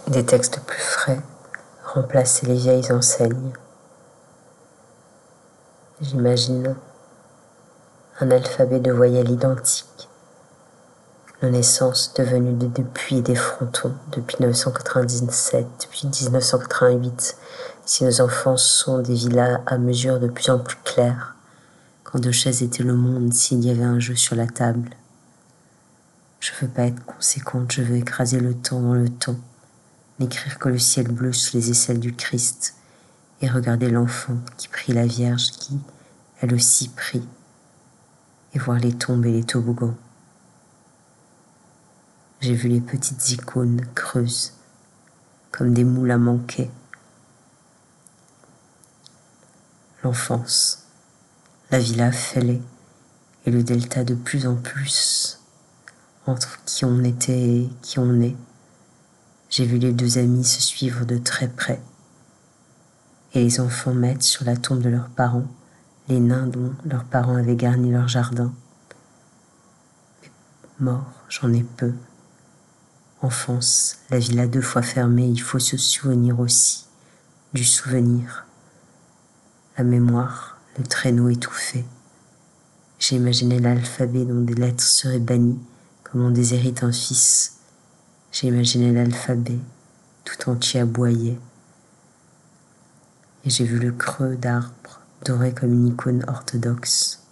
Des textes plus frais remplaçaient les vieilles enseignes. J'imagine un alphabet de voyelles identiques, nos naissances devenues des puits et des frontons depuis 1997, depuis 1988, si nos enfants sont des villas à mesure de plus en plus claires, quand deux chaises étaient le monde, s'il y avait un jeu sur la table. Je veux pas être conséquente, je veux écraser le temps dans le temps, n'écrire que le ciel bleu sous les aisselles du Christ, et regarder l'enfant qui prie la Vierge qui, elle aussi, prie, et voir les tombes et les toboggans. J'ai vu les petites icônes creuses, comme des moules à manquer. L'enfance, la villa fêlée, et le delta de plus en plus entre qui on était et qui on est. J'ai vu les deux amis se suivre de très près, et les enfants mettent sur la tombe de leurs parents les nains dont leurs parents avaient garni leur jardin. Mais mort, j'en ai peu. Enfance, la villa 2 fois fermée, il faut se souvenir aussi du souvenir. La mémoire, le traîneau étouffé. J'ai imaginé l'alphabet dont des lettres seraient bannies, comme on déshérite un fils. J'ai imaginé l'alphabet tout entier aboyé. Et j'ai vu le creux d'arbre, doré comme une icône orthodoxe.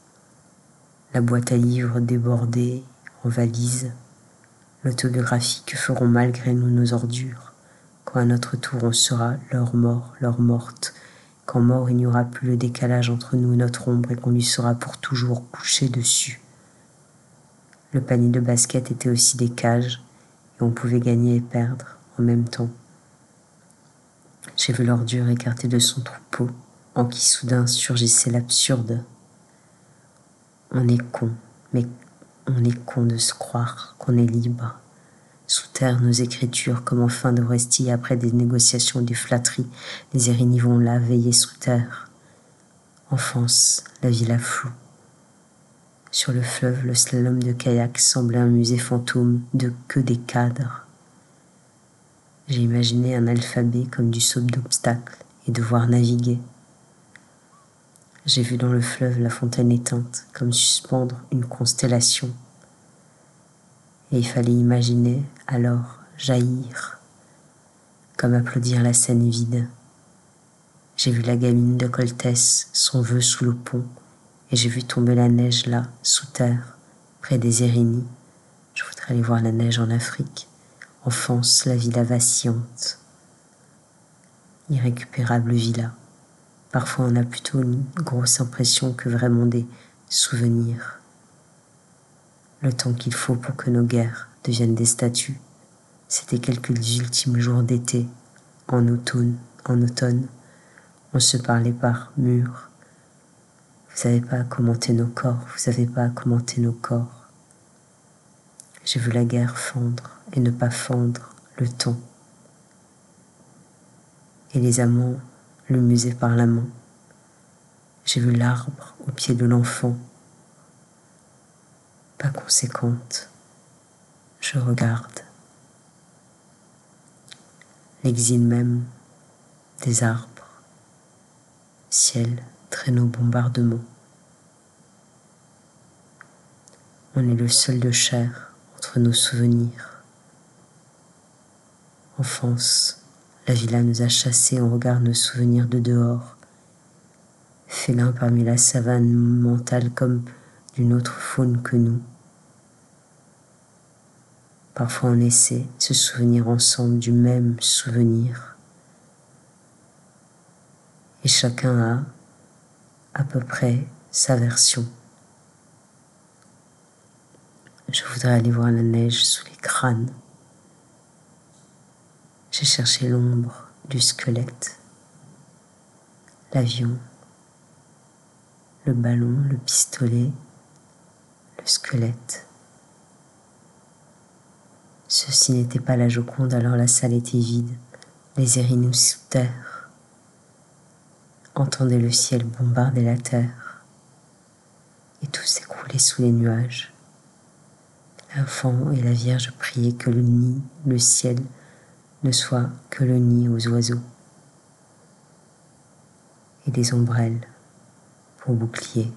La boîte à livres débordée en valise. L'autobiographie que feront malgré nous nos ordures. Quand à notre tour on sera leur mort, leur morte. Quand mort il n'y aura plus le décalage entre nous et notre ombre et qu'on lui sera pour toujours couché dessus. Le panier de basket était aussi des cages et on pouvait gagner et perdre en même temps. J'ai vu l'ordure écartée de son troupeau en qui soudain surgissait l'absurde. On est con, mais on est con de se croire qu'on est libre. Sous terre, nos écritures, comme en fin de Restie, après des négociations et des flatteries, les Érigny vont là veiller sous terre. Enfance, la villa floue. Sur le fleuve, le slalom de kayak semblait un musée fantôme de que des cadres. J'ai imaginé un alphabet comme du saut d'obstacles et devoir naviguer. J'ai vu dans le fleuve la fontaine éteinte, comme suspendre une constellation. Et il fallait imaginer, alors, jaillir, comme applaudir la scène vide. J'ai vu la gamine de Coltès, son vœu sous le pont, et j'ai vu tomber la neige là, sous terre, près des Érigny. Je voudrais aller voir la neige en Afrique. Enfance, la villa vacillante. Irrécupérable villa. Parfois on a plutôt une grosse impression que vraiment des souvenirs. Le temps qu'il faut pour que nos guerres deviennent des statues. C'était quelques ultimes jours d'été, en automne. On se parlait par murs. Vous n'avez pas à commenter nos corps, vous n'avez pas à commenter nos corps. J'ai vu la guerre fendre et ne pas fendre le temps. Et les amants le musaient par la main. J'ai vu l'arbre au pied de l'enfant. Pas conséquente, je regarde. L'exil même des arbres, ciel, traîneau, bombardement. On est le seul de chair entre nos souvenirs. Enfance, la villa nous a chassés, on regarde nos souvenirs de dehors. Félin parmi la savane mentale comme d'une autre faune que nous. Parfois on essaie de se souvenir ensemble du même souvenir. Et chacun a à peu près sa version. Je voudrais aller voir la neige sous les crânes. J'ai cherché l'ombre du squelette, l'avion, le ballon, le pistolet, le squelette. Ceci n'était pas la Joconde, alors la salle était vide, les Érigny sous terre. Entendez le ciel bombarder la terre, et tout s'écroulait sous les nuages. L'enfant et la Vierge priaient que le nid, le ciel, ne soit que le nid aux oiseaux et des ombrelles pour bouclier.